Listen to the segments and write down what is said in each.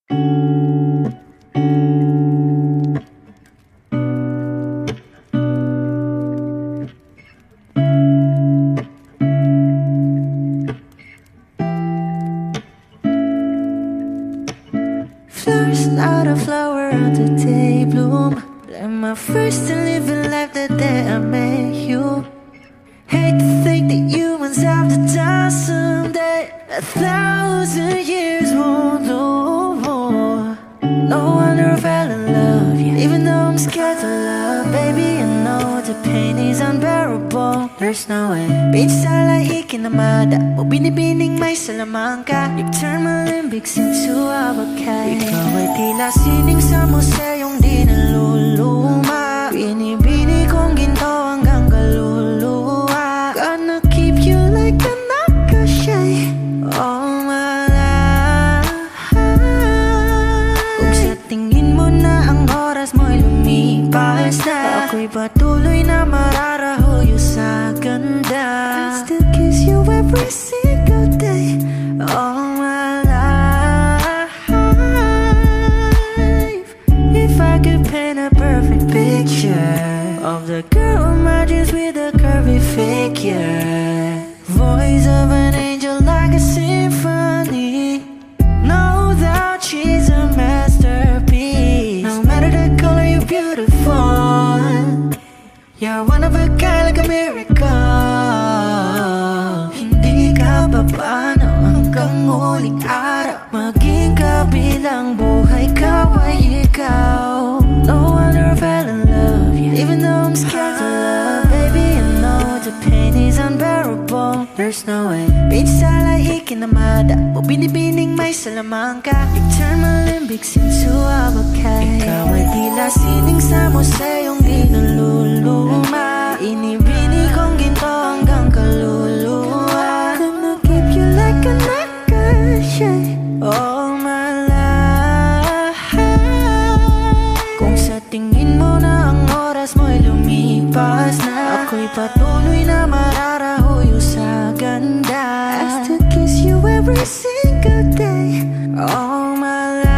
Flowers, not a flower on the day bloom. Like my first to live in life the day I met you. Hate to think that humans have the time someday. 1,000 years won't know. No wonder I fell in love, yeah. Even though I'm scared to love, baby, I know the pain is unbearable. There's no way Pinsala ikinamada mo binibining may salamang ka. You turn my limbics into a bakay. Ikaw ay tila sining sa museyong di naluluma. Binibini kong ginto hanggang kaluluwa. Gonna keep you like a nakashay all my life. Kung sa tingin mo na ang oras mo'y lumipas na, ako'y patuloy na mararahuyo sa ganda. I still kiss you every single day all my life. If I could paint a perfect picture of the girl who marches with a curvy figure, voice of an angel like a symphony, no doubt she's a masterpiece. No matter the color, you're beautiful. You're one of a kind, like a miracle. Hindi ka papaano hanggang muling araw. Maging kabilang buhay ka ay ikaw. No wonder I fell in love, yeah. Even though I'm scared to love, baby, I know the pain is unbearable. There's no way Pinsala ikinamada mo binibining may salamang ka. You turn my limbics into a bakay. Ikaw ay tila sining sa museyong di naluluma. Inibini kong ginto hanggang kaluluwa. Gonna keep you like a nakashay all my life. Kung sa tingin mo na ang oras mo'y lumipas na, ako'y patuloy na mararahuyo sa ganda. I still kiss you every single day all my life.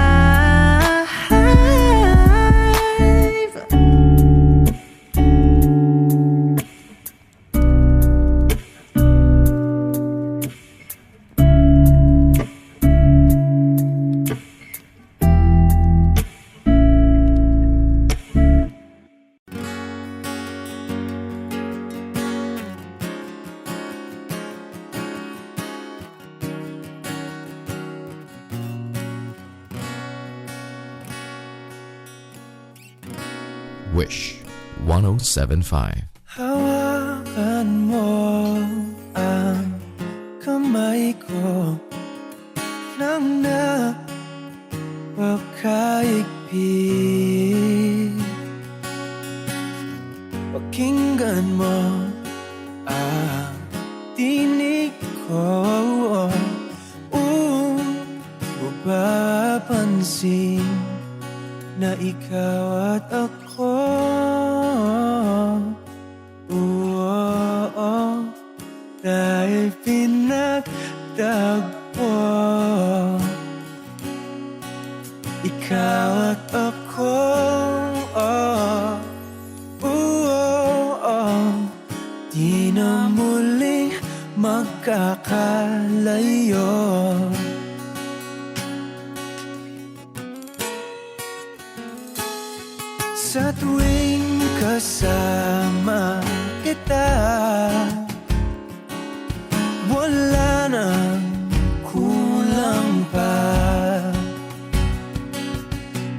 Wish 107.5. Hawakan mo ang kamay ko nang napakaigpit. Pakinggan mo ang tinig ko, mapapansin na ikaw at ako. Dahil pinagtagpo, ikaw at ako. Di na muling magkakalayo. Sa tuwing kasama kita, wala nang kulang pa.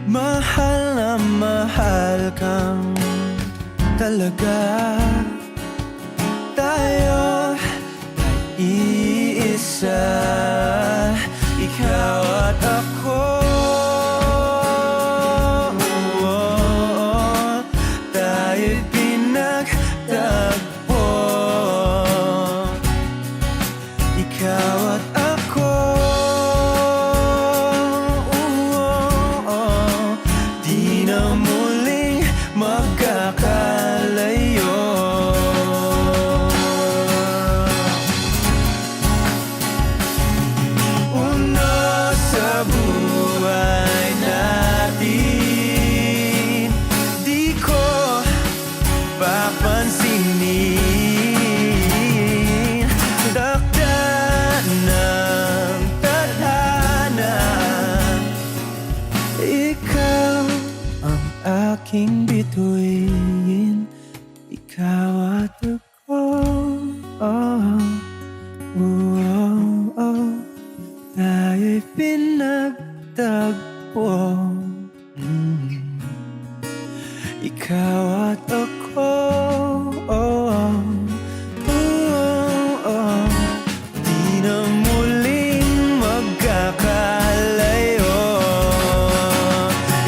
Mahal na mahal kang talaga. Tayo ay iisa, ikaw at ako. Ikaw ang aking bituin, ikaw at ako. Tayo'y pinagtagpo. Ikaw at ako. Di na muling magkakalayo.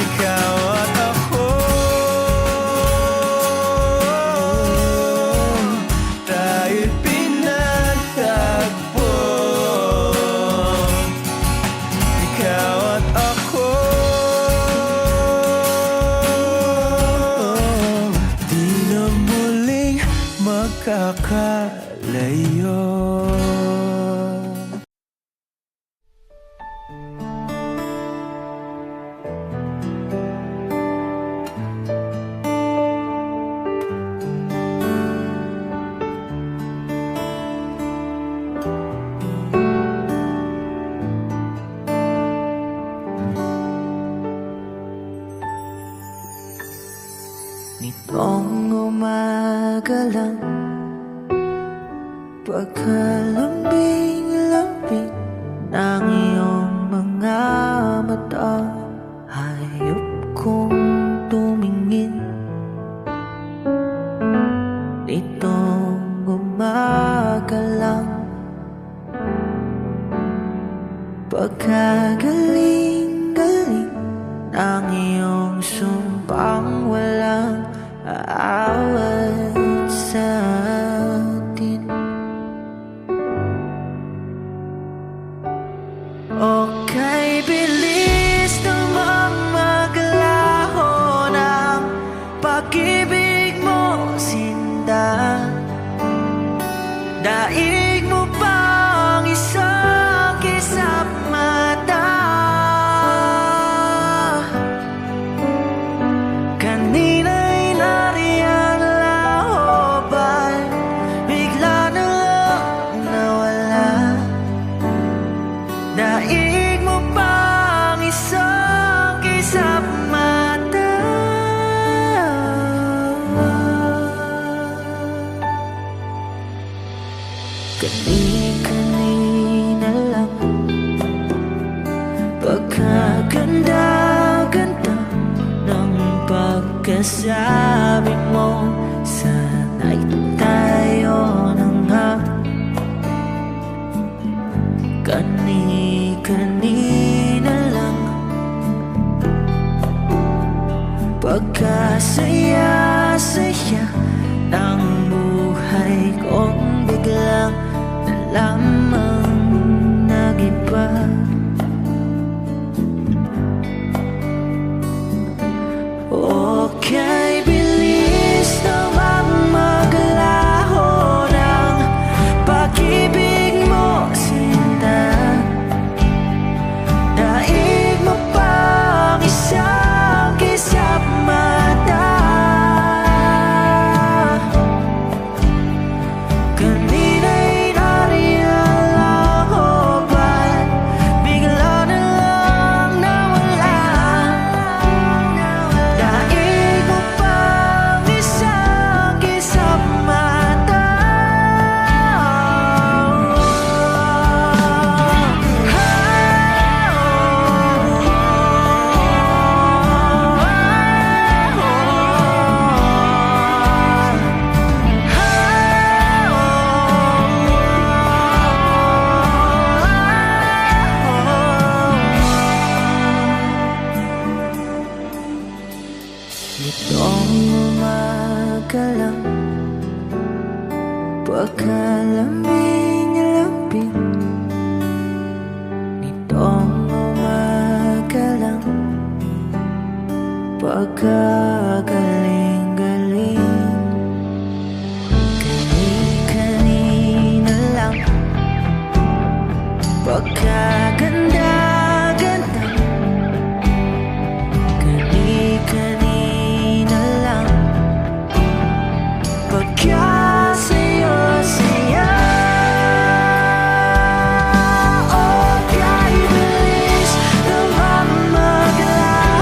Ikaw at ako. Tayo'y pinagtagpo. Ikaw at ako. Di na muling magkakalayo. Nitong umaga lang, pagkalambing-lambing ng iyong mga mata, hayop kong tumingin. Nitong umaga lang, pagkagaling-galing ng iyong sumpang walang aawat sa atin. Okay, bilis namang maglaho ng pag-ibig mo, sinta. Daig mo pang isang kisap mata. Kanina'y nariyan laho, ba't bigla na lang nawala? Daig mo pang isang kisap mata. Kani-kanina lang, pagkaganda-ganda ng pagkasabi mo, sana'y tayo na nga. Kani-kanina lang, pagkasaya-saya ng buhay kong biglang lamang nag-iba. Okay, bilis naman maglaho ng pag-ibig mo, sinta. Daig mo pang isang kisap mata. Nitong umaga lang, pagkalambing-lambing. Nitong umaga lang, pagkagaling-galing. Kani-kanina lang, pagkaganda-ganda. Kani-kanina lang, pagkasaya-saya. Oh, kahit bilis naman maglaho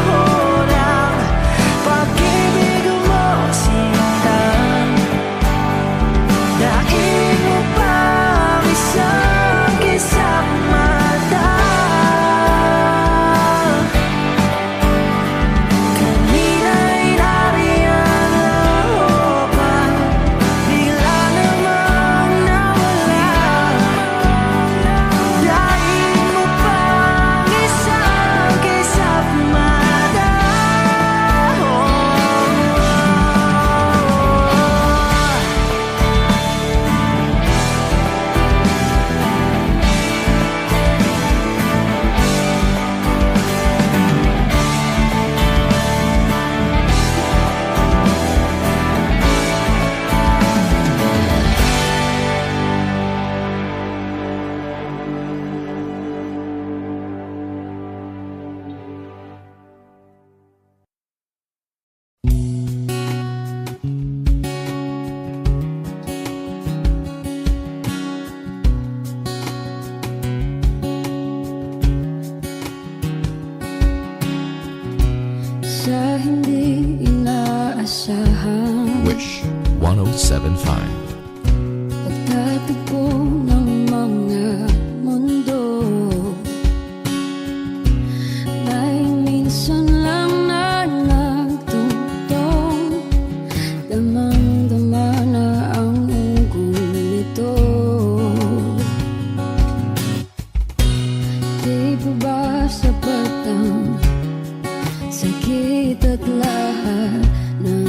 sa hindi inaasahan. Wish 1075. Pagtatagpo ng mga mundo, may minsan lang na nagtutong, damang-dama na ang ungkol nito. Di ba ba sapat ang sakit at lahat ng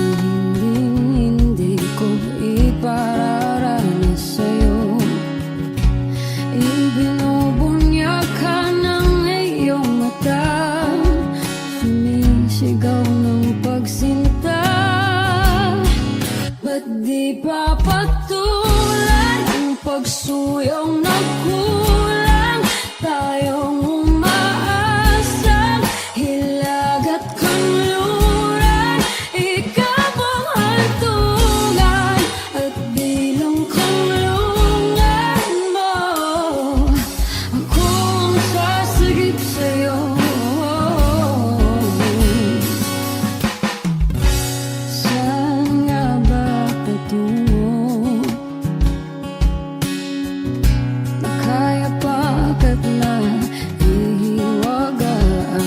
hindi ko ipararanas sa'yo? Ibinubunyag ka ng iyong mata, sumisigaw ng pagsinta. Ba't di pa patulan ang pagsuyong na kulang? Tayong umaasang hilag at kanluran, ikaw ang hantungan at bilang kanlungan mo. Akong sasagip sa'yo. Saan nga ba patungo? Nakaya pagkat na ihiwagaan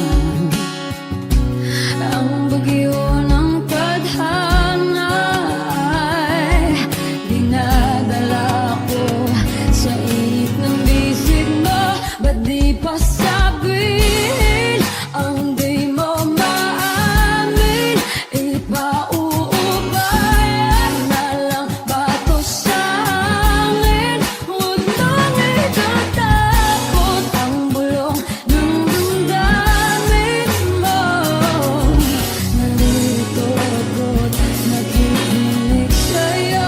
ang bagyo ng tadhana ay dinadala ko sa init ng bisig mo. Ba't di pa sabihin ang di mo maamin? Ipauubayan na lang ba to sa hangin? Huwag nang itatakot ang bulong ng damdamin mo. Nandito ako't nakikinig sa'yo.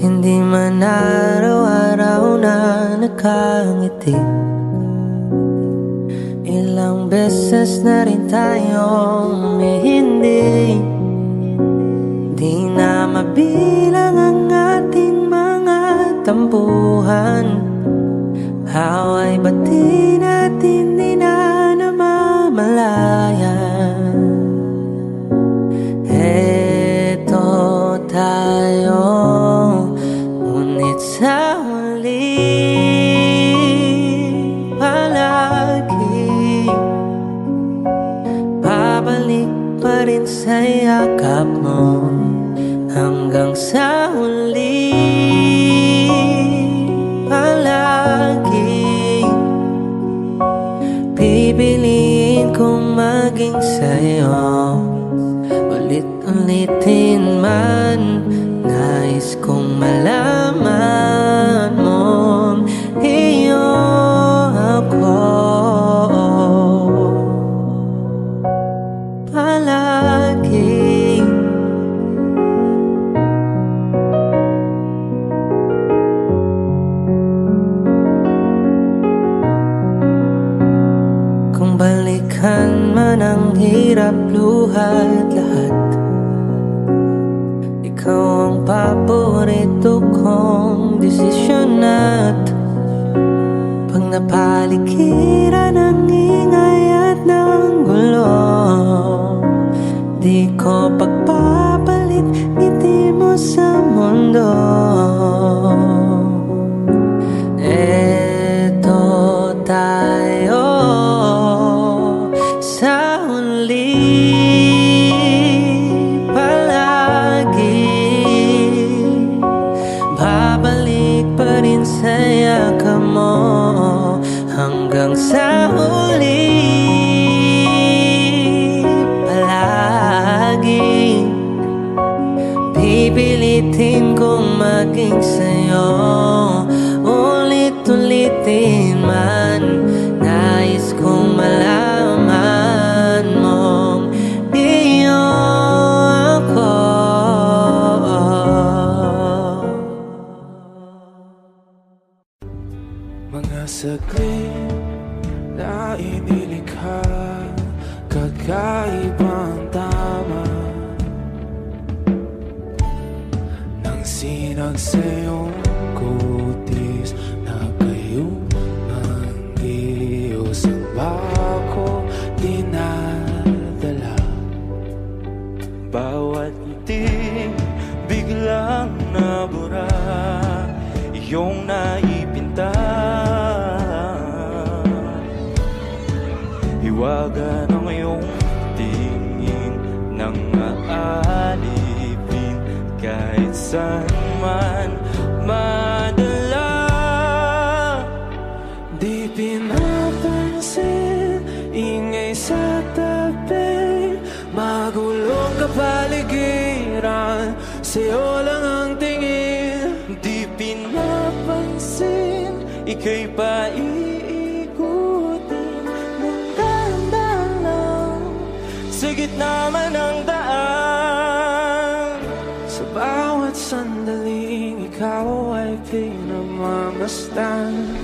Hindi man araw-araw na nakangiti, ilang beses na rin tayong hindi. Di na mabilang ang ating mga tampuhan, away bati natin di na namamalayan. Eto tayo, ngunit sa huli palagi babalik pa rin sa yakap mo. Hanggang sa huli palagi pipiliin kong maging sa'yo. Ulit-ulitin man, nais kong malaman mong iyo ako palagi. Kung balikan man ang hirap, luha at lahat, ikaw ang paborito kong desisyon. At pag napaligiran ng ingay at ng gulo, di ko pagpapalit ngiti mo sa mundo. Eto tayo sa huli palagi, babalik pa rin sa yakap mo. hanggang sa huli. Palagi pipilitin kong maging sa'yo, ulit-ulitin man. Nais kong malaman mong iyo ako. Mga saglit na inilikha, kakaibang tama nang sinag sa iyong kutis na kayong Diyos ang bako dinadala. Bawat ngiti biglang nabura, iyong naipinta. Hiwaga ng iyong tingin nang aalipin kahit saan man madala. Di pinapansin, ingay sa tabi, magulong kapaligiran, sa'yo lang ang tingin. Di pinapansin, ika'y paiikutin ng dahan-dahan lang, sa gitna man ng daan. Sa bawat sandaling ikaw ay pinagmamasdan,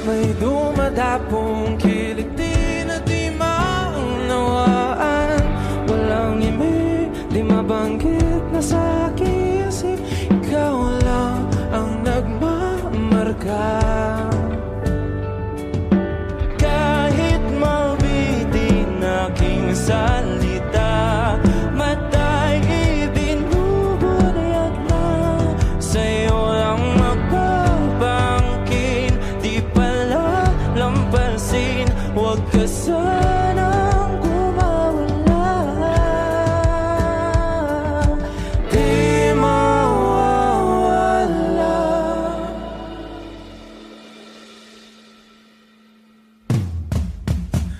may dumadapong kiliti na di maunawaan. Walang imig, di mabanggit na sa aking isip, ikaw lang ang nagmamarka. Kahit mabitin aking salita, matay ibinubunayag na, sa'yo lang magbabangkin. Di pala lampasin, huwag ka sanang gumawala. Di mawawala.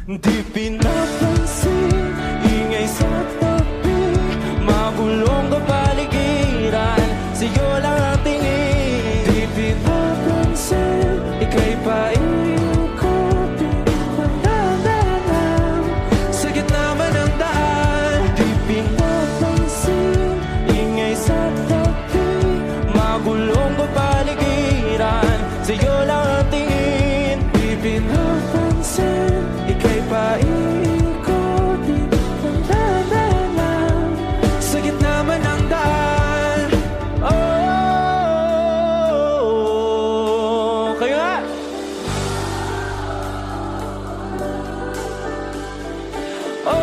Di pinapansin, ingay sa tabi, magulong kapaligiran, sa'yo lang ang tingin. Di pinapansin, ika'y paiikutin ng dahan-dahan, sa gitna man ng daan. Di pinapansin, ingay sa tabi, magulong kapaligiran, sa'yo lang ang tingin. Di pinapansin, ika'y paiikutin ng dahan-dahan, sa gitna man ng daan. Oh, kayo nga! Oh,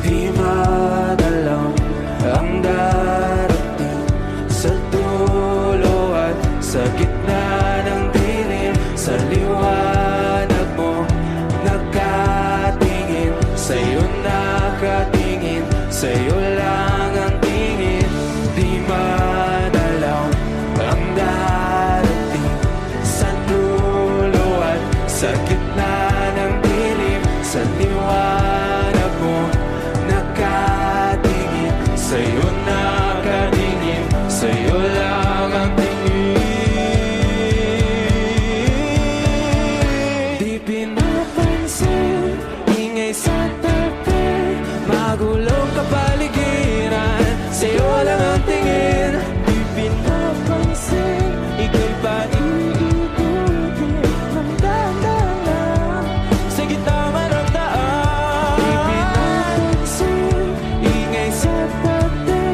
di madalang ang darating sa dulo at sa gitna ng dilim. Sa liwanag mo nakatingin, sa'yo nakatingin, sa'yo lang ang tingin. Di madalang ang darating sa dulo at sa gitna ng dilim. Sa liwanag mo nakatingin, sa'yo nakatingin, sa'yo lang ang tingin. Di pinapansin, ingay sa tabi, magulong kapaligiran, sa'yo lang ang tingin. Di pinapansin, ika'y paiikutin ng dahan-dahan, sa gitna man ng daan. Di pinapansin, ingay sa tabi,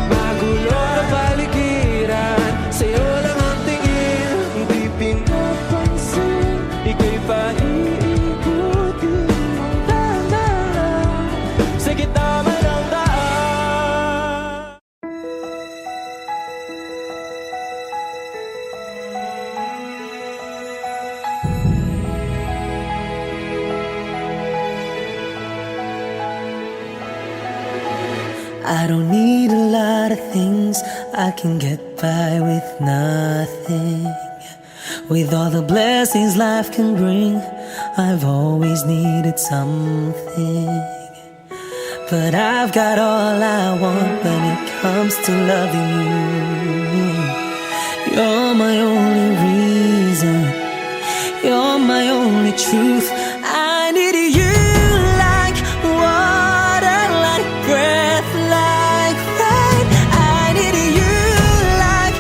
magulong kapaligiran, sa'yo lang ang tingin. Di pinapansin, ika'y paiikutin ng dahan-dahan, sa gitna man ng daan. I don't need a lot of things, I can get by with nothing. With all the blessings life can bring, I've always needed something. But I've got all I want when it comes to loving you. You're my only reason, you're my only truth. I need you like water, like breath, like rain. I need you like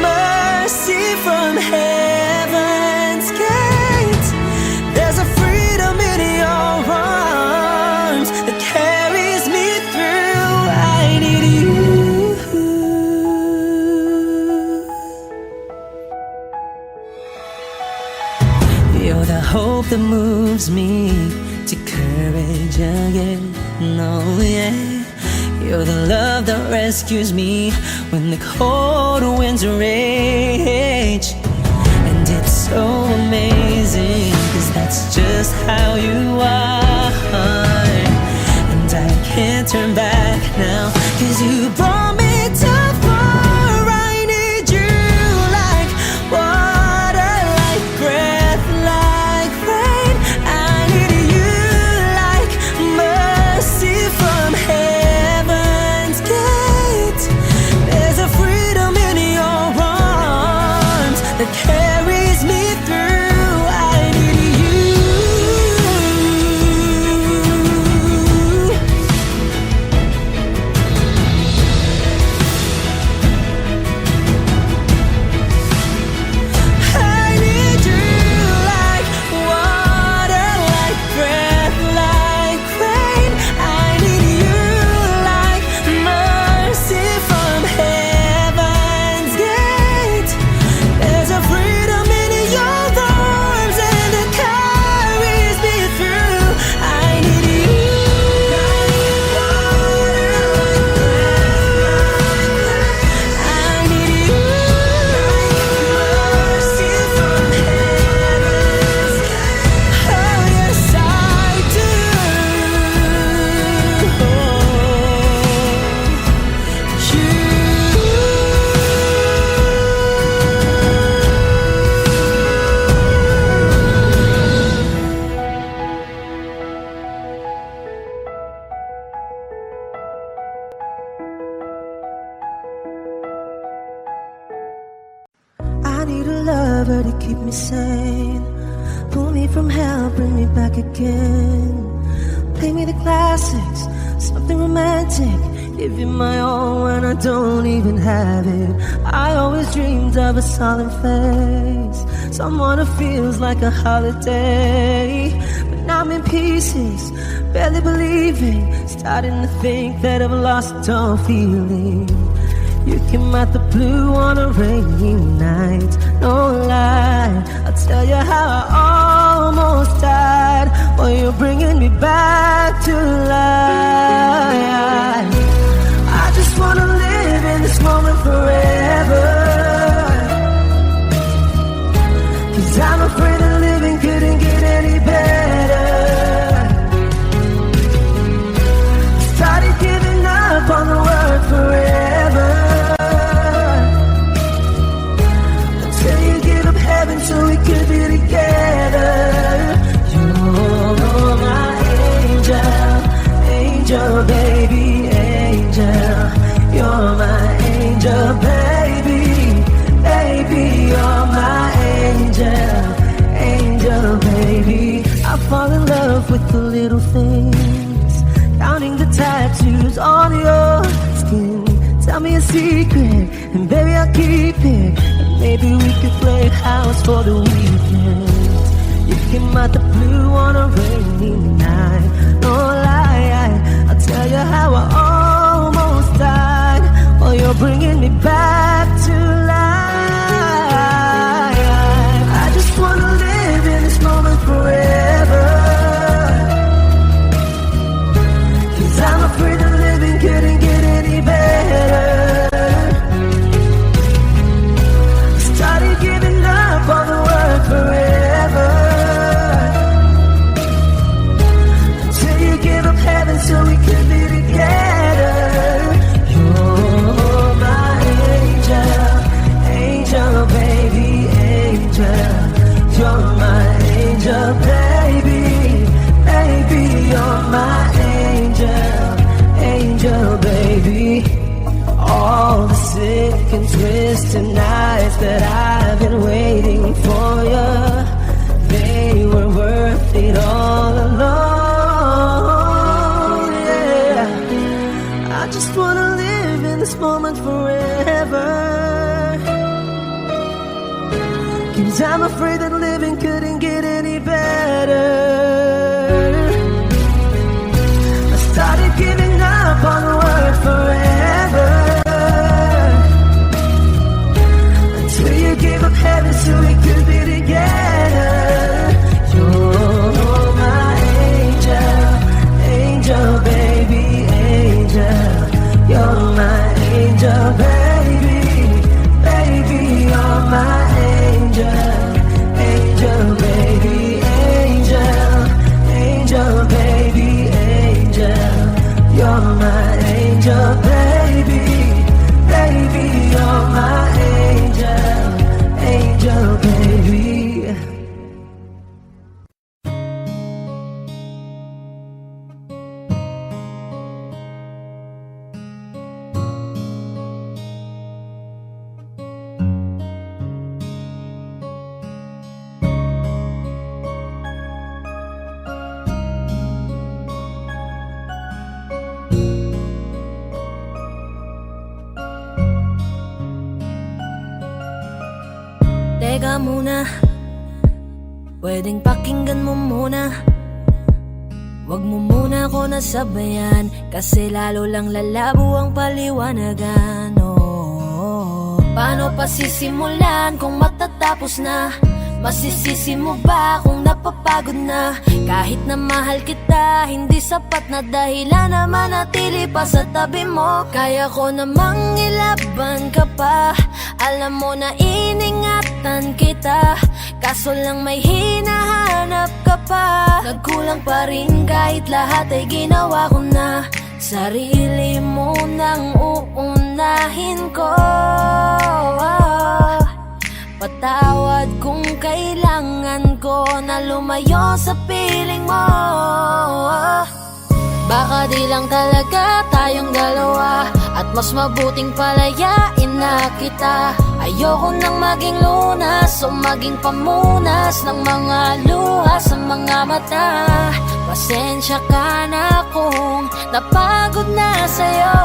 mercy from heaven's gate. There's a freedom in your arms that carries me through. I need you. You're the hope that moves me to courage again. No, yeah. You're the love that rescues me when the cold winds rage. And it's so amazing, 'cause that's just how you are. And I can't turn back now, 'cause you brought me too far. I need you like water, like breath, like rain. I need you like mercy from heaven's gate. There's a freedom in your arms that carries me through. I need you. I need you like water, like breath, like rain. I need you like mercy from heaven's gate. There's a freedom in your arms and it carries me through. I need you. I need you like mercy from heaven's gate. Oh yes, I do. I need a lover to keep me sane, pull me from hell, bring me back again. Play me the classics, something romantic, give you my all when I don't even have it. I always dreamed of a solemn face, someone who feels like a holiday. But now I'm in pieces, barely believing, starting to think that I've lost all feeling. You came out the blue on a rainy night, no lie, I'll tell you how I almost died. Well, you're bringing me back to life. I just wanna live in this moment forever, 'cause I'm afraid of living couldn't get any better. Started giving up on the word forever, until you give up heaven so we could be together. You're my angel, angel baby, angel. You're my angel baby, baby. You're my angel, angel baby. I fall in love with the little things, counting the tattoos on your skin. Tell me a secret, and baby I'll keep it. And maybe we could play house for the weekend. You came out the blue on a rainy night, no lie, I'll tell you how I almost died. Well, you're bringing me back to life. I just wanna live in this moment forever, 'cause I'm afraid of living couldn't get any better. Started giving up on the word forever, until you give up can twist the nights that I've been waiting for you. They were worth it all along. Yeah, I just wanna live in this moment forever. 'Cause I'm afraid that living couldn't get any better. I started giving up on the word forever, until you gave up heaven so we could be together. You're my angel, angel baby, angel. You're my angel baby, baby, you're my angel, angel baby, angel, angel baby, angel. You're my angel baby, baby, you're my angel, angel baby. Teka muna, pwedeng pakinggan mo muna. Wag mo muna ako nasabayan, kasi lalo lang lalabo ang paliwanagan. Oh, paano pa sisimulan kung matatapos na? Masisisi mo ba kung napapagod na? Kahit na mahal kita, hindi sapat na dahilan na manatili pa sa tabi mo. Kaya ko namang ilaban ka pa, alam mo na iningatan kita, kaso lang may hinahanap ka pa. Nagkulang pa rin kahit lahat ay ginawa ko na. Sarili mo nang uunahin ko. Patawad kung kailangan ko na lumayo sa piling mo. Baka di lang talaga tayong dalawa, at mas mabuting palayain na kita. Ayoko nang maging lunas o maging pamunas ng mga luha sa mga mata. Pasensya ka na kung napagod na sa'yo.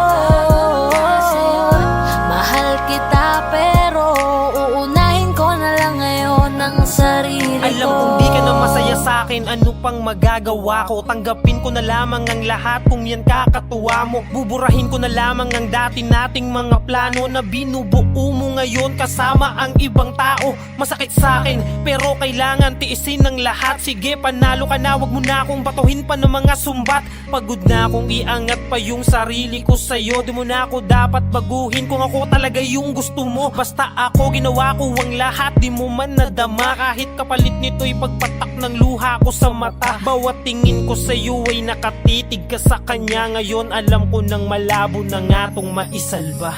Mahal kita pero uunahin ko na lang ngayon ang sarili ko. Alam kong di ka na masaya sa'kin, ano pang magagawa ko? Tanggapin ko na lamang ang lahat kung yan kakatuwa mo. Buburahin ko na lamang ang dati nating mga plano na binubuo mo ngayon kasama ang ibang tao. Masakit sa'kin pero kailangan tiisin ng lahat. Sige, panalo ka na, wag mo na akong batuhin pa ng mga sumbat. Pagod na akong iangat pa yung sarili ko sa'yo. Di mo na ako dapat baguhin kung ako talaga yung gusto mo. Basta ako, ginawa ko ang lahat, di mo man nadama. Kahit kapalit nito'y pagpatak ng luha ko sa mata. Bawat tingin ko sa'yo ay nakatitig ka sa kanya. Ngayon alam ko nang malabo na nga tong maisalba.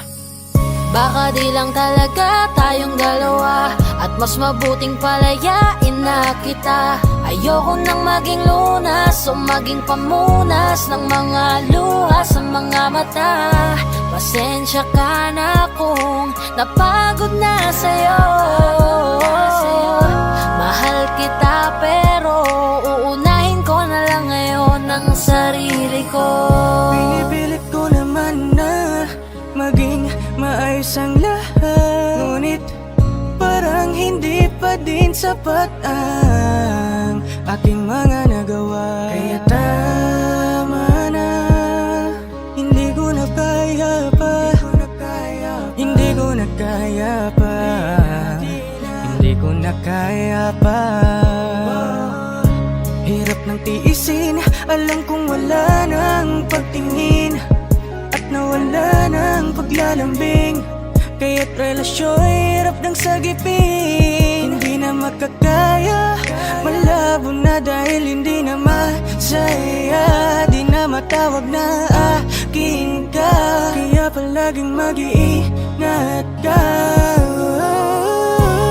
Baka di lang talaga tayong dalawa, at mas mabuting palayain na kita. Ayoko nang maging lunas o maging pamunas ng mga luha sa mga mata. Pasensya ka na kung napagod na sa'yo. Mahal kita pero uunahin ko na lang ngayon ang sarili ko. Pinipilit ko naman na maging maayos ang lahat, ngunit parang hindi pa din sapat ang aking mga nagawa. Kaya tama na, hindi ko na kaya pa, hindi ko na kaya pa, hindi ko na kaya pa. Hirap ng tiisin, alam kong wala nang pagtingin, at nawala ng paglalambing. Kaya't relasyo'y hirap ng sagipin. Hindi na makakaya, malabo na dahil hindi na masaya. Di na matawag na akin ka, kaya palaging mag-iingat ka.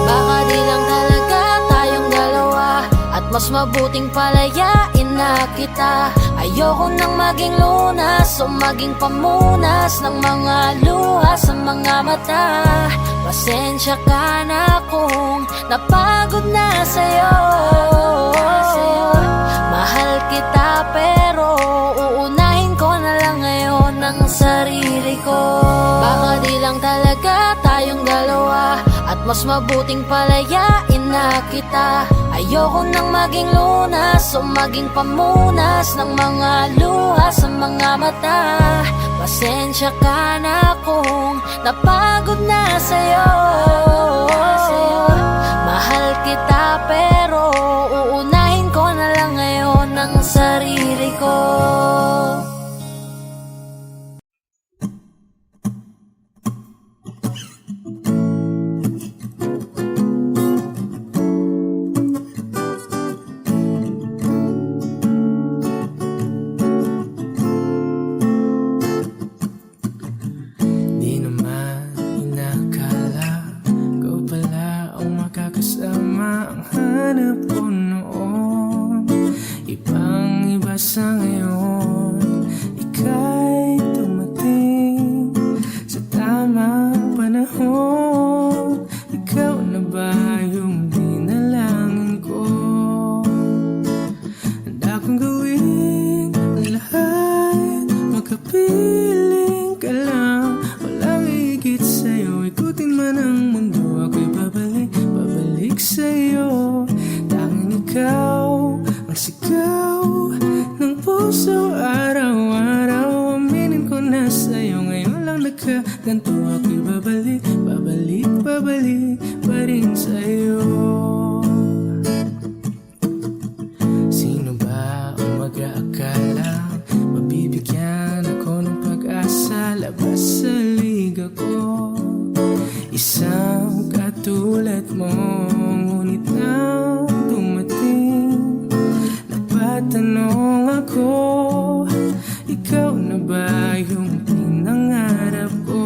Baka di lang talaga tayong dalawa, at mas mabuting palayain na kita. Ayoko nang maging lunas o maging pamunas ng mga luha sa mga mata. Pasensya ka na kung napagod na sa'yo. Mahal kita pero uunahin ko na lang ngayon ang sarili ko. Baka di lang talaga tayong dalawa at mas mabuting palayain na kita. Ayoko nang maging lunas o maging pamunas ng mga luha sa mga mata. Pasensya ka na kung napagod na sa'yo. Mahal kita pero uunahin ko na lang ngayon ang sarili ko. Ang hanap ko noon, ibang-iba sa ngayon. Ika'y dumating sa tamang panahon. Ikaw na ba yung dinalangin ko? Handa kong gawin ang lahat, makapiling ka lang. Walang higit sa'yo, ikutin man ang mundo. Ako'y babalik sa'yo. Tanging ikaw ang sigaw ng puso araw-araw. Aminin ko na sa'yo, ngayon lang nagkaganto. Ako'y babalik pa rin sa'yo. Sino ba ang mag-aakala mabibigyan ako ng pag-asa? Labas sa liga ko, isang katulad mo. Ngunit nang dumating, napatanong ako, ikaw na ba yung pinangarap ko?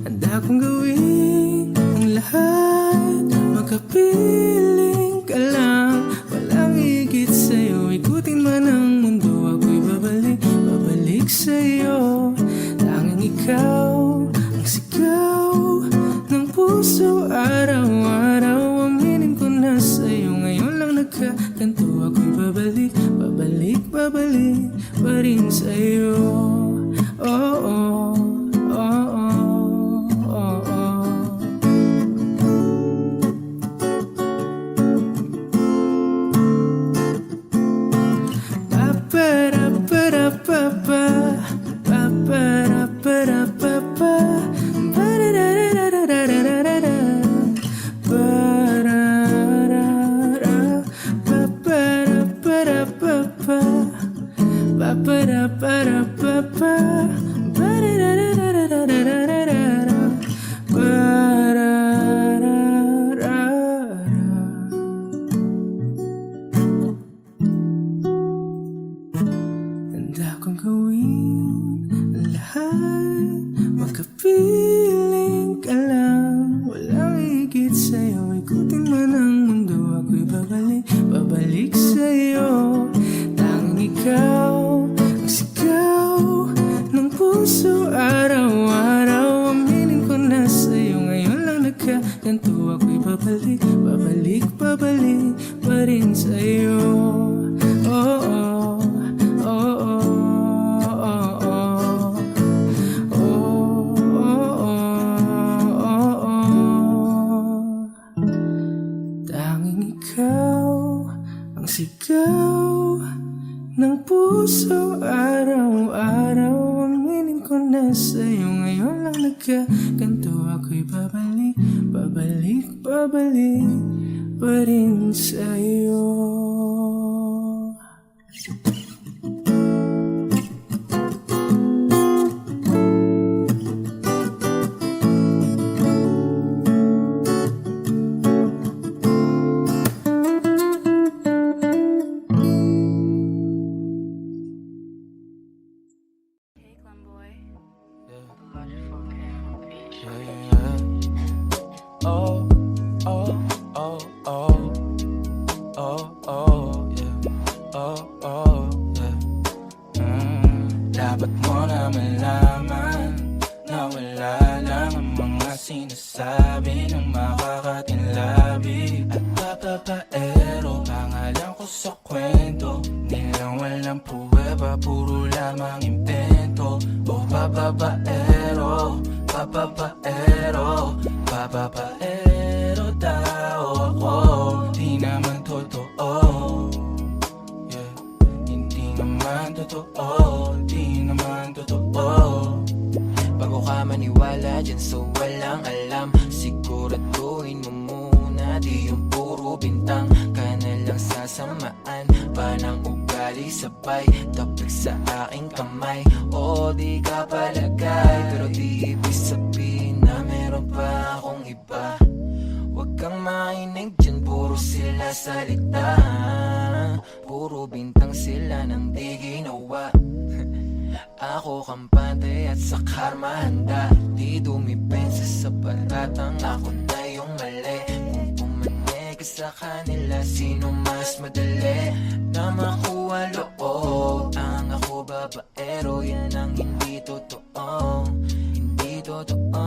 Handa kong gawin ang lahat, makapiling ka lang. Walang higit sa'yo, ikutin man ang mundo. Ako'y babalik sa'yo. Tanging ikaw ang sigaw ng puso araw-araw. Aminin ko na sa'yo, ngayon lang nagkaganto. Ako'y babalik pa rin sa'yo. Oh, oh, oh, oh, oh, oh. Pa-pa-ra-pa-ra-pa-pa, pa-pa-ra-pa-ra-pa-pa, ba-da-da-da-da-da-da-da-da. Ba-ba-da-ba-da-ba-ba, ba-da-da-da-da-da-da-da-da-da, ba-da-da-da-da. Handa kong gawin ang lahat, makapiling ka lang. Walang higit sa'yo, ikutin man ang mundo. Ako'y babalik sa'yo. Ikaw ang sigaw ng puso araw-araw. Aminin ko na sa'yo, ngayon lang nagkaganto. Ako'y babalik pa rin sa'yo. Oh, oh, oh, oh, oh, oh, oh, oh, oh. Tanging ikaw ang sigaw ng puso araw-araw. Aminin ko na sa'yo, ngayon lang nagkaganto. Ako'y babalik pa rin sa'yo. Oh, oh, oh, oh, oh, oh, yeah. Dapat mo na malaman na wala lang ang mga sinasabi ng makakatinlabi. At papapaero, pangalan ko sa kwento, nilang walang pruweba, puro lamang invento. O papapaero, papapaero, papapaero tao ako. Di naman totoo, yeah. Hindi naman totoo, di naman totoo. Bago ka maniwala dyan so walang alam, siguraduhin mo muna di yung puro bintang ka na lang sasamaan pa ng ugali sabay tapik sa aking kamay. O di ka palagay pero di ibig sabihin na meron pa akong iba. Huwag kang mainig dyan, puro sila salita, puro bintang sila nang di ginawa. Ako kampante at sa karma handa, di dumipensa sa batatang ako na yung mali. Kung pumanig ka sa kanila, sino mas madali na makuha loob? Ang ako babaero, yan ang hindi totoo, hindi totoo.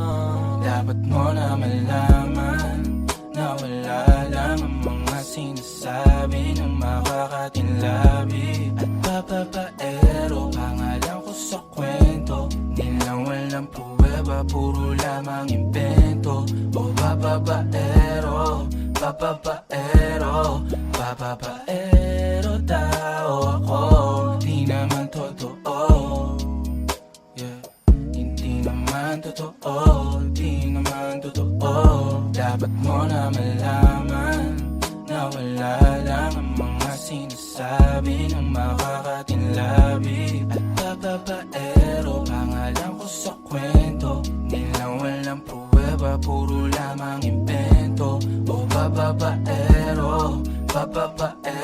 Dapat mo na malaman na wala lang ang mga sinasabi ng makakatinlabi. At papapaero, pangalan ko sa kwento, nilang walang pruweba, puro lamang invento. O papapaero, papapaero, papapaero tao ako. Di naman totoo, yeah. Hindi naman totoo, di naman totoo. Dapat mo na malaman na wala lang ang mga sinasabi ng makakatinlabi. At papapaero, pangalan ko sa kwento, nilang walang pruweba, puro lamang invento. O papapaero, papapaero,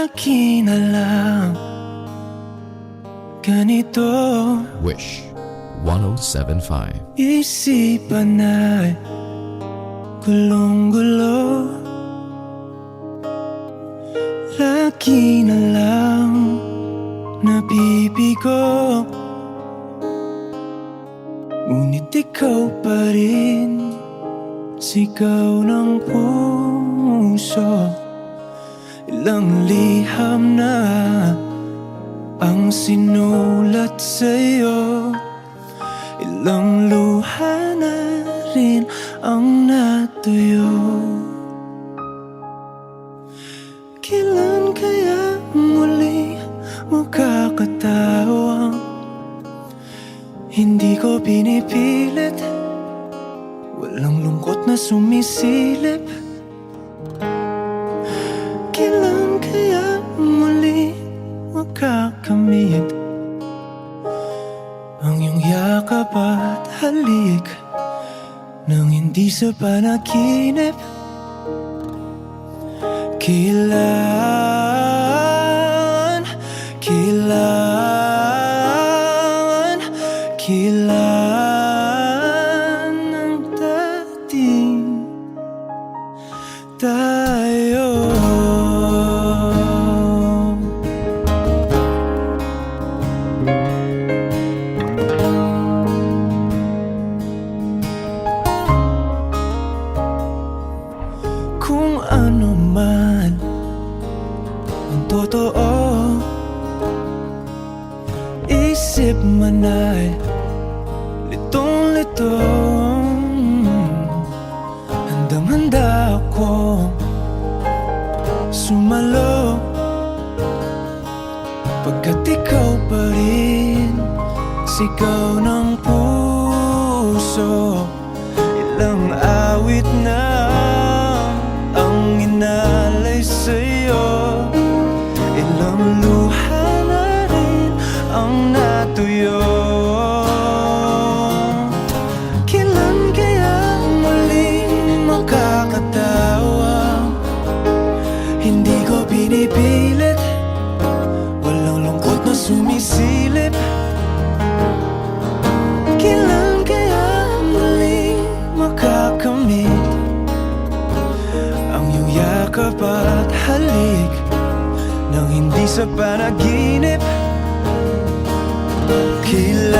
lagi na lang ganito. Wish 1075. Isipan ay gulong-gulo. Lagi na lang nabibigo, ngunit ikaw pa rin, sigaw ng puso. Ilang liham na ang sinulat sa'yo, ilang luha na rin ang natuyo. Kailan kaya muli makakatawang hindi ko pinipilit, walang lungkot na sumisilip? Kailan kaya muli makakamit ang iyong yakap at halik nang hindi sa panaginip? Kailan ang dating tayo? Kung ano man ang totoo, isip man ay litong-litong, handang-handa akong sumalo, pagkat ikaw pa rin, sigaw ng puso. Ilang awit na ang inalay sa'yo, ilang luha na rin ang natuyo. Kailan kaya muling makakatawa? Hindi ko pinipilit, walang lungkot na sumisilip. Kailan kaya muling makakamit ang iyong yakap at halik nang hindi sa panaginip? Kailan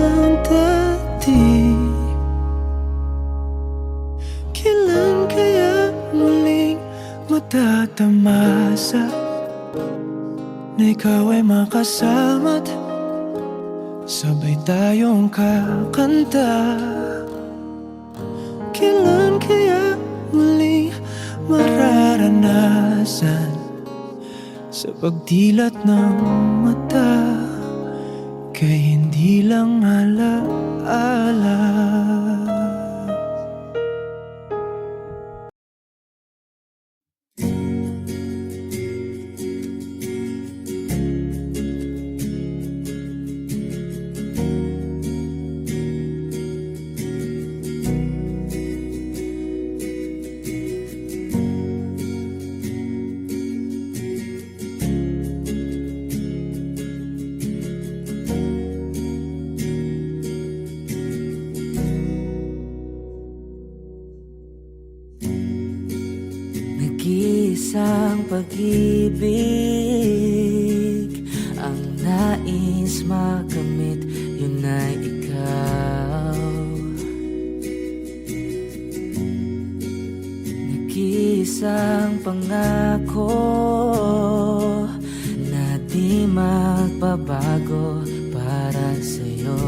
ang dating? Kailan kaya muling matatamasa na ikaw ay makasama't sabay tayong kakanta? Kailan kaya muli mararanasan sa pagdilat ng mata kay hindi lang alaala? Nag-iisang pag-ibig ang nais makamit, yun ay ikaw. Nag-iisang pangako na di magbabago para sa'yo.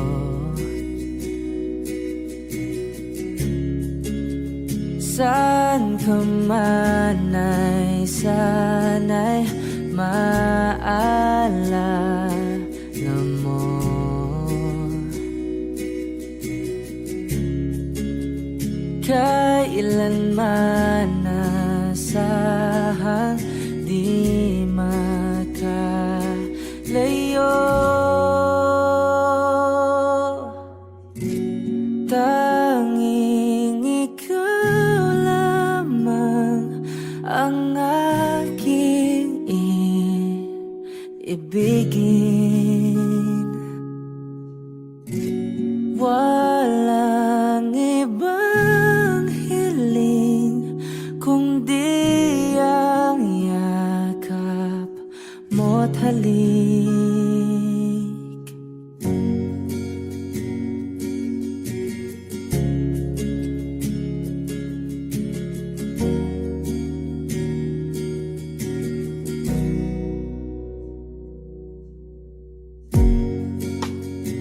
Saan ka man ay sana'y maalala mo. Kailanman nasahang di mag makalayo. Tanging ikaw lamang ang aking iibigin. Walang ibang hiling kundi ang yakap mo't halik.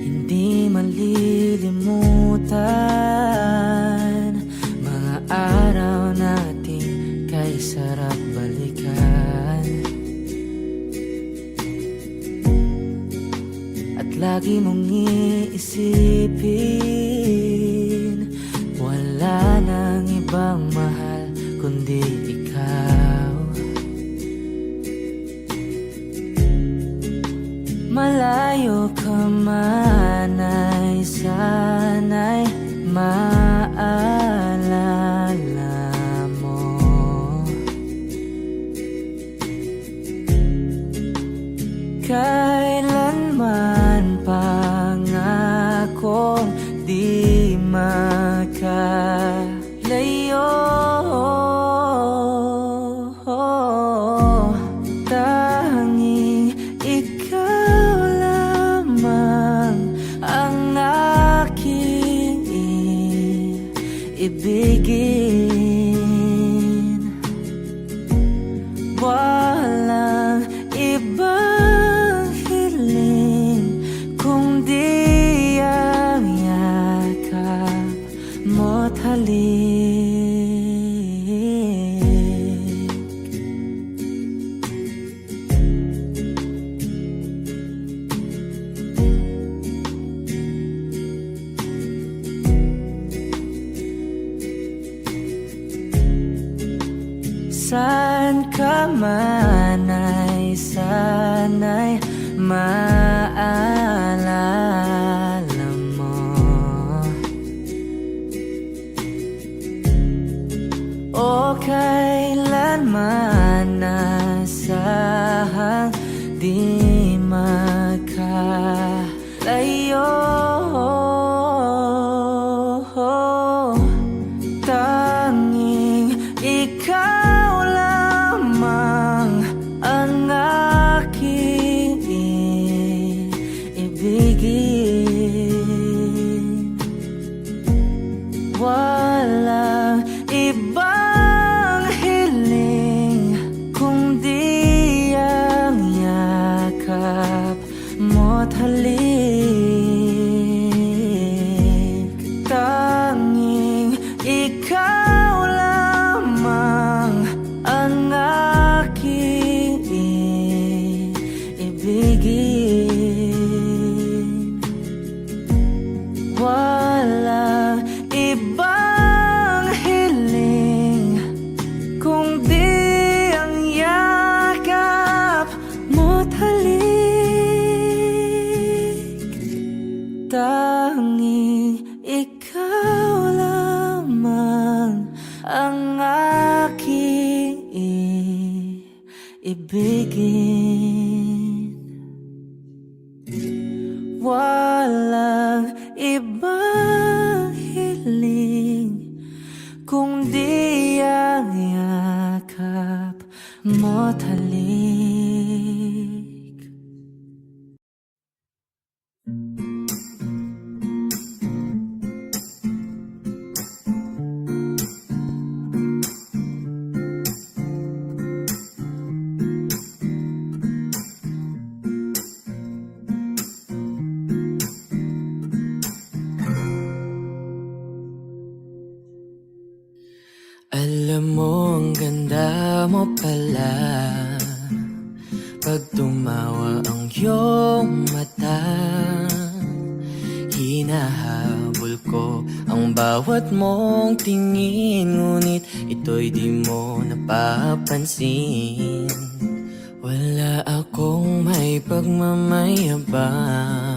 Hindi malilimutan mga araw natin kay sarap balikan. At lagi mong iisipin, wala nang ibang mahal kundi ikaw. Malayo ka man ay sana'y maalala mo. Kailanman pangakong di makalayo. Tanging ikaw lamang ang aking ibigin. Walang ibang hiling kundi ang yakap mo't halik. Saan ka man ay sana'y maalala mo. O kailanman nasahang di makalayo. Tanging ikaw lamang ang aking ibigin. Walang ibang hiling kundi ang yakap mo't halik. Tanging ikaw lamang ang aking ibigin. Walang ibang hiling kundi ang yakap mo't halik. Tanging ikaw lamang ang aking ibigin. Walang ibang hiling kundi ang yakap mo't halik. Alam mo, ang ganda mo pala pag tumawa ang iyong mata. Hinahabol ko ang bawat mong tingin, ngunit ito'y di mo napapansin. Wala akong may pagmamayabang,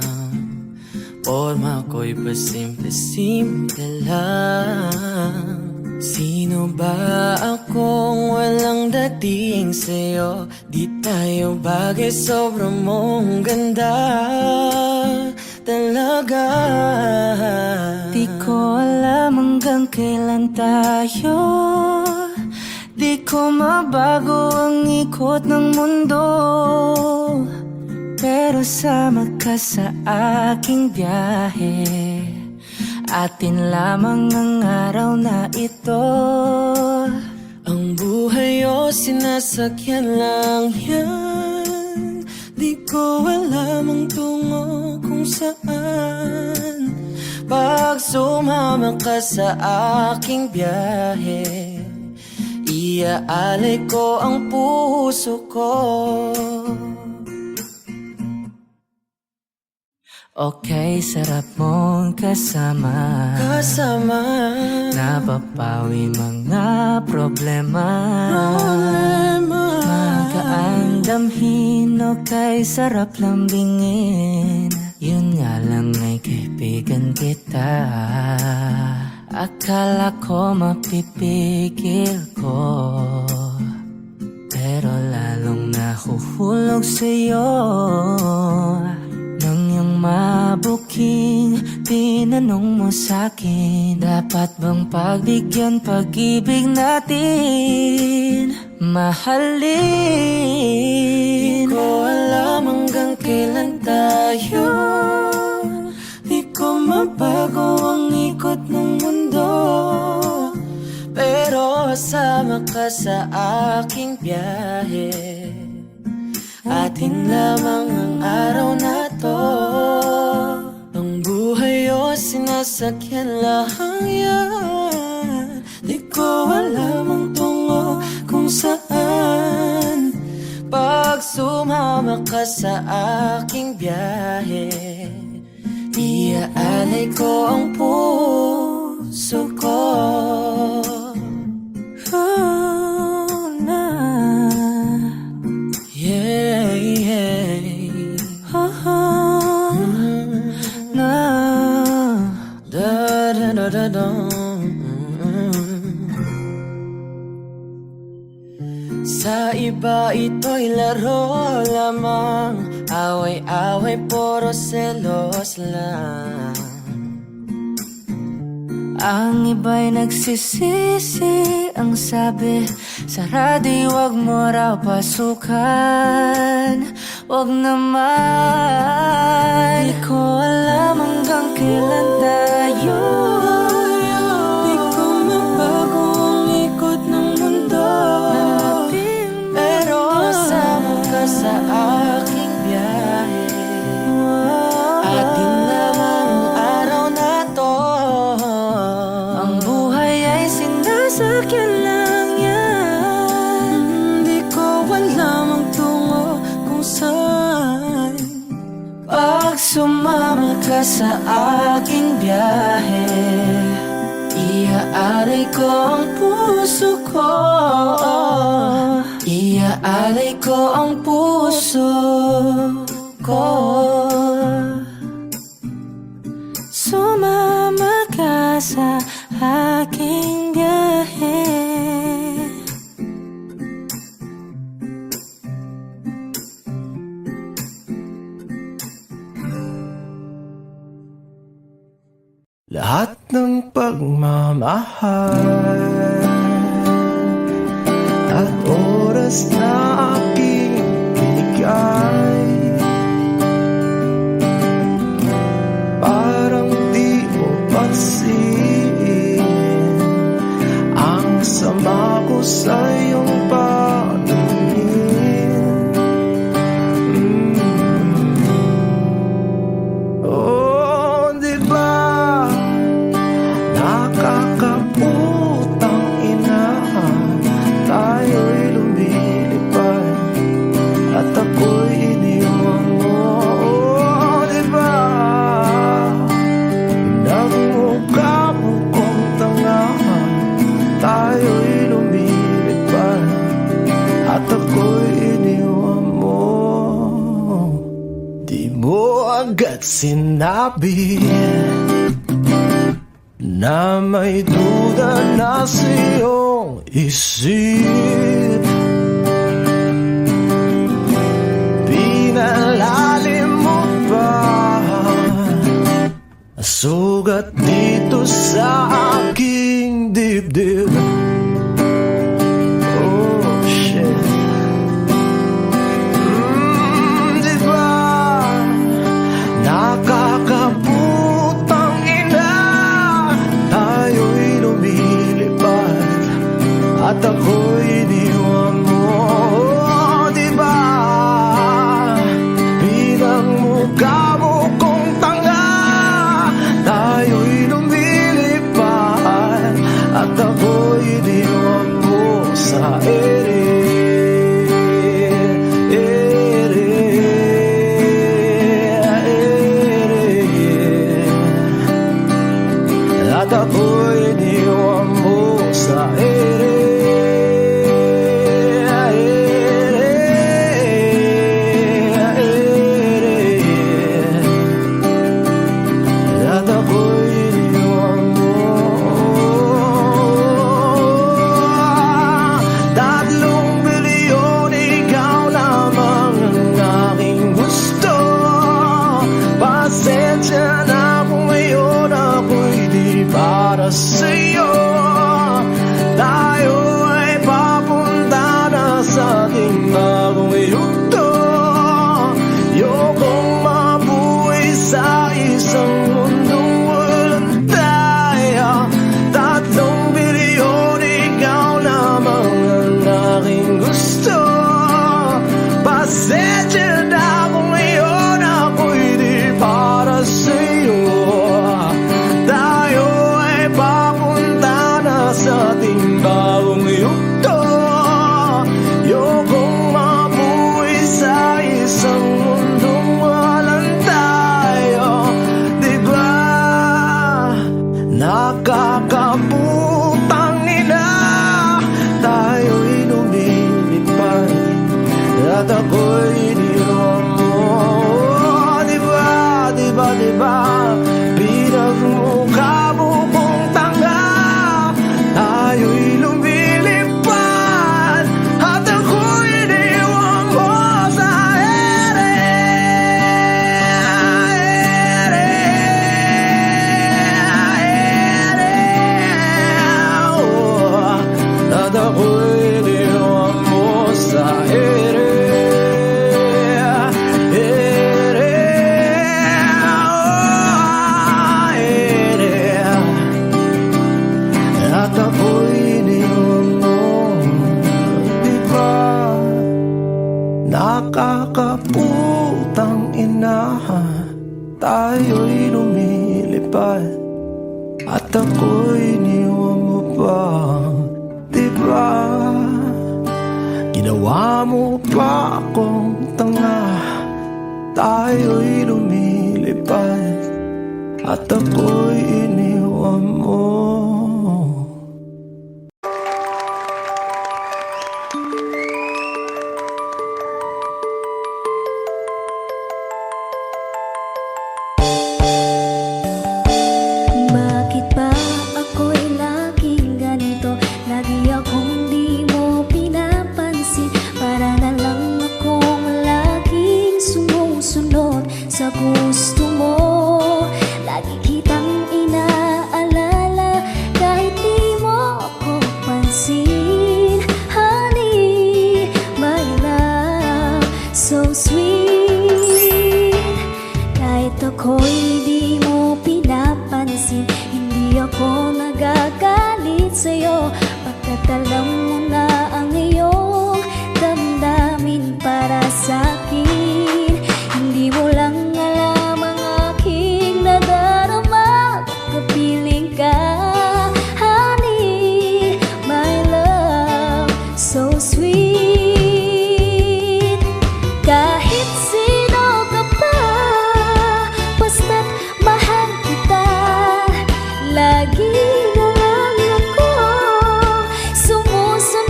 forma ko'y pasimple-simple lang. Sino ba akong walang dating sa'yo? Di tayo bagay, sobrang mong ganda talaga. Di ko alam hanggang kailan tayo, di ko mabago ang ikot ng mundo, pero sama ka sa aking biyahe. Atin lamang ang araw na ito. Ang buhay o sinasakyan lang yan, di ko alam ang tungo kung saan. Pag sumama ka sa aking biyahe, iaalay ko ang puso ko. Okay, sarap mong kasama. Napapawi mga problema. Magaan damhin o kay sarap lambingin. Yun nga lang ay kaibigan kita. Akala ko mapipigil ko, pero lalong nahuhulog sa'yo. Nang yung mabuking tinanong mo sa'kin, dapat bang pagbigyan pag-ibig natin, mahalin? Di ko alam hanggang kailan tayo, di ko mabago ang ikot ng mundo, pero sama ka sa aking biyahe. Atin lamang ang araw na to. Ang buhay o sinasakyan lang yan, di ko alam ang tungo kung saan. Pag sumama ka sa aking biyahe, iaalay ko ang puso ko. Sa iba ito'y laro lamang, away-away puro selos lang. Ang iba'y nagsisisi, ang sabi sa radyo, wag mo raw pasukan. Wag naman. Di ko alam hanggang kailan tayo, di ko mabago ang ikot ng mundo, pero sama ka sa aking biyahe. Atin lamang ang araw na to. Ang buhay ay sinasakyan lang yan, di ko alam ang tungo kung saan. Pag sumama ka sa aking biyahe, iaalay ko ang puso ko. Iaalay ko ang puso ko. Sumama ka sa aking biyahe. Lahat ng pagmamahal at oras na aking binigay, parang di mo pansin ang sama ko sa iyong paningin. Oh, di ba nakakaputang ina, tayo'y lumilipad at ako'y iniwan mo. Oh, diba nagmukha mo kong tanga, tayo'y lumilipad at sinabi na may duda na sa iyong isip. Pinalalim mo pa sugat dito sa aking dibdib. Oh shit. Diba nakakaputang ina, tayo'y lumilipad at ako'y iniwan mo. Oh, diba pinagmukha mo kong tanga, tayo'y lumilipad at ako'y iniwan mo sa ere. At ako'y iniwan mo sa ere. At ako'y iniwan mo. 3 bilyon, ikaw lamang ang aking gusto. Pasensya na kung ngayon ako'y di para sa'yo. Tayo ay papunta na sa ating bagong yugto. Ayokong mabuhay sa isang mundong walang tayo. 3 bilyon, ikaw lamang ang aking gusto. Pasensya na kung ngayon ako'y di para sa'yo. Tayo ay papunta na sa ating bagong yugto. Ayokong mabuhay sa isang mundong walang tayo. Diba nakakaputang ina, tayo'y lumilipad at ako'y iniwan mo. Diba, diba, diba pinagmukha mo kong tanga, tayo'y lumilipad at ako'y iniwan mo sa ere. At ako'y iniwan mo sa ere. At ako'y iniwan mo. Diba nakakaputang ina, tayo'y lumilipad at ako'y iniwan mo pa. Diba ginawa mo pa akong tanga, tayo'y lumilipad at ako'y iniwan mo. Bakit ba ako'y laging ganito? Lagi akong di mo pinapansin. Para na lang akong laging sumusunod sa gusto mo. Lagi kitang inaalala kahit di mo ako pansin. Honey, my love, so sweet. Kahit ako'y di mo pinapansin, hindi ako nagagalit sa'yo. Pagkat alam mo na ang iyong damdamin para sa'kin. Hindi mo lang alam ang aking nadarama. Pagkapiling ka, honey, my love, so sweet. Kahit sino ka pa, basta't mahal kita. Lagi na lang ako sumusunod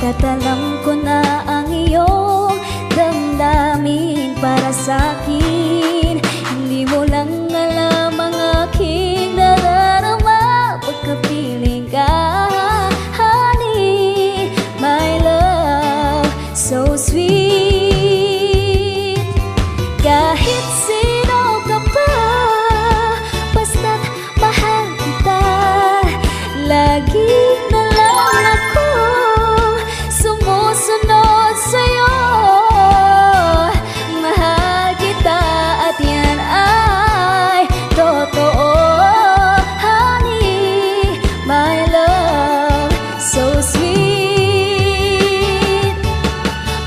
Pagkat alam ko na ang iyong damdamin para sa'kin. Hindi mo lang alam ang aking nararamdaman pagkapiling ka, honey, my love, so sweet. Kahit sino ka pa, basta't mahal kita. Lagi na lang ako sumusunod sa'yo. Mahal kita at yan ay totoo, honey, my love, so sweet.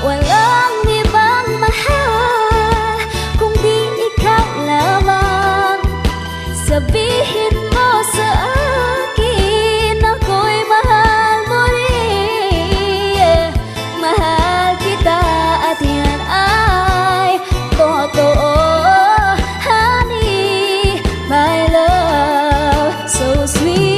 Walang ibang mahal kung di ikaw lamang. Sabihin mo sa akin ako'y mahal mo rin. Mahal kita at yan ay totoo, honey, my love, so sweet.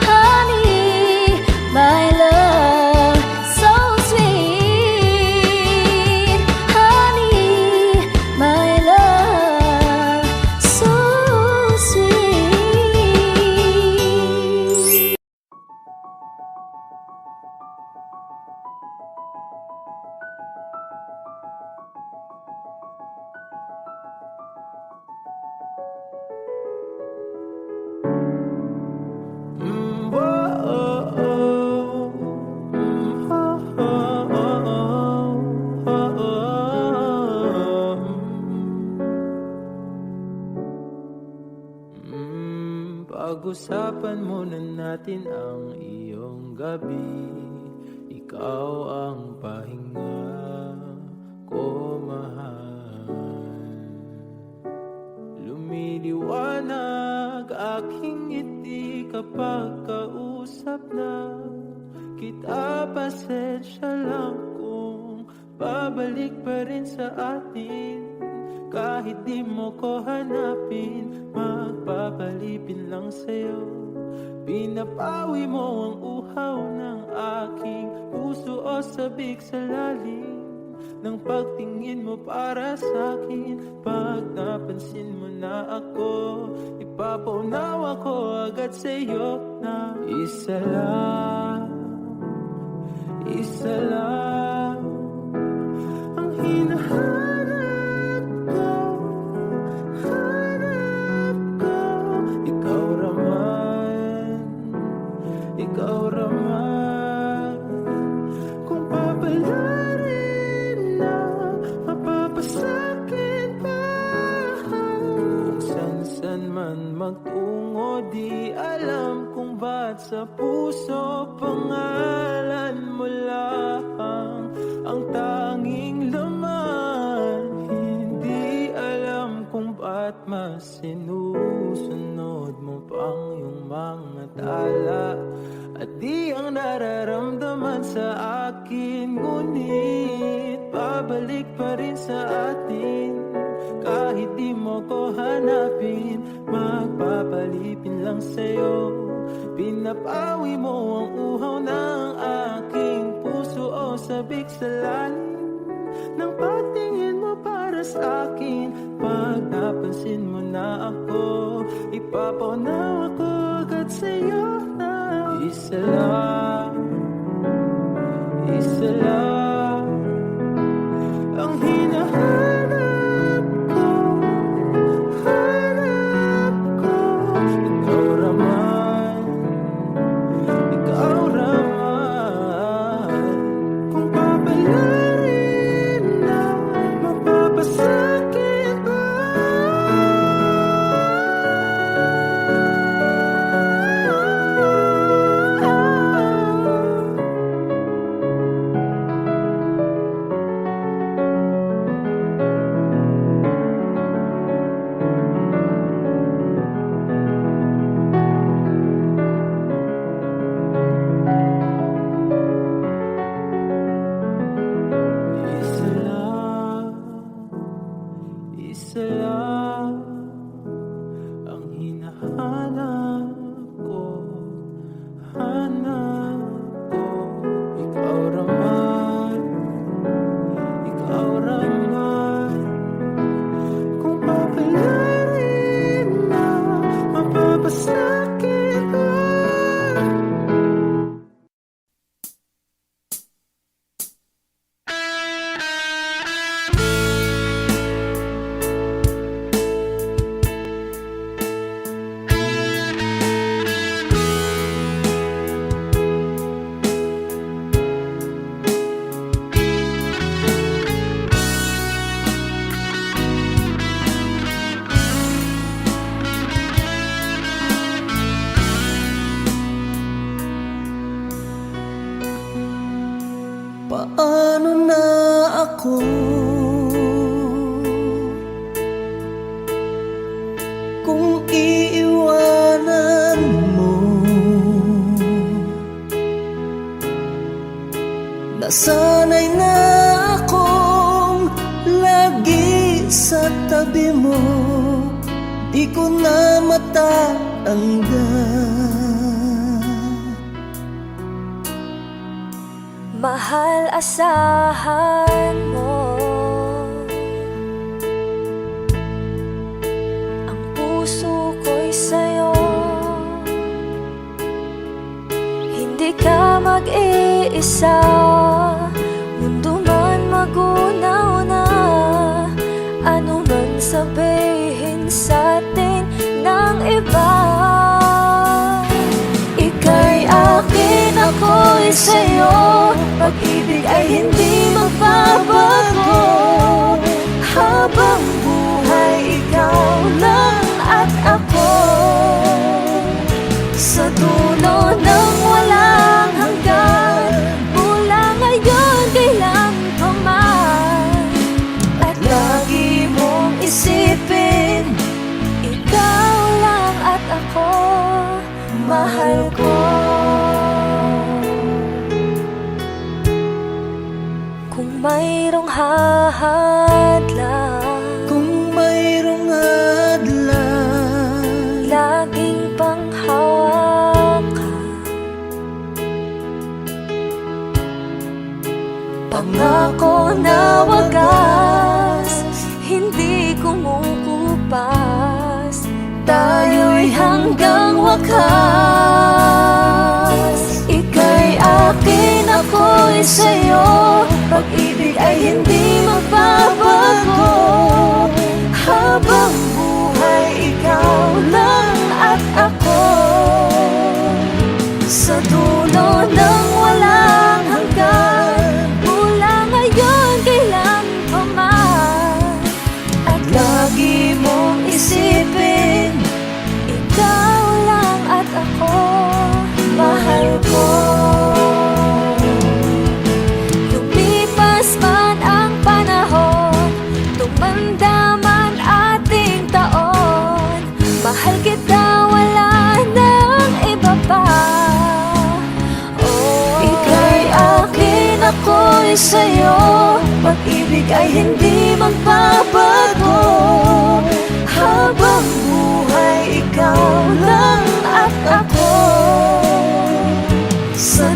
Honey, my love, so sweet. Honey, my love, so sweet. Pag-usapan muna natin ang iyong gabi. Ikaw ang pahinga ko, mahal. Lumiliwanag aking ngiti kapag kausap na kita. Pasensya lang kung babalik pa rin sa atin. Kahit di mo ko hanapin, magpapalipin lang sa'yo. Pinapawi mo ang uhaw ng aking puso o sabik sa lalim ng pagtingin mo para sa'kin. Pag napansin mo na ako, ipapaunawa ko agad sa'yo na isa lang ang hinahanap ko, hanap ko. Ikaw raman, kung papalarin na mapapasakit pa. Kung san man magtungo, di alam kung ba't sa puso pangalan mo lang ang tanging laman. Hindi alam kung ba't mas sinusunod mo pang yung mga tala. At di ang nararamdaman sa akin, ngunit pabalik pa rin sa atin. Kahit di mo ko hanapin, magpapalipin lang sa'yo. Pinapawi mo ang uhaw ng aking puso o sabik sa lalim ng pagtingin mo para sa akin. Pag napansin mo na ako, ipapaunawa ko agad sa'yo na isa lang ang hinahanap ko, hanap ko. Ikaw raman, kung papalarin na mapapasakit ba. Paano na ako? Kung iiwanan mo, nasanay na akong lagi sa tabi mo, di ko na matatanggal. Mahal, asahan mo ang puso ko'y sa'yo. Hindi ka mag-iisa, mundo man magunaw na. Ano man sabihin sa'tin ng iba, ika'y akin, ako'y sa'yo. Pag-ibig ay hindi magbabago, habang buhay ikaw lang at ako. Sa dulo ng walang hanggan, mula ngayon kailan pa man, at lagi mong isipin, ikaw lang at ako, mahal ko. Kung mayroong hahadlang, Kung mayroong hadlang, laging panghawakan, pangako na wagas, hindi kumukupas, tayo'y hanggang wakas. Ika'y akin, ako'y sa'yo. Pag-ibig ay hindi magbabago, habang buhay ikaw lang at ako. Sa dulo ng walang hanggan, mula ngayon kailan pa man, at lagi mong isipin, ikaw lang at ako, mahal ko. Lumipas man ang panahon, tumanda man ating taon, mahal kita, wala nang iba pa. Oh, ika'y akin, ako'y sa'yo. Pag-ibig ay hindi magbabago, habang buhay ikaw lang at ako. Sa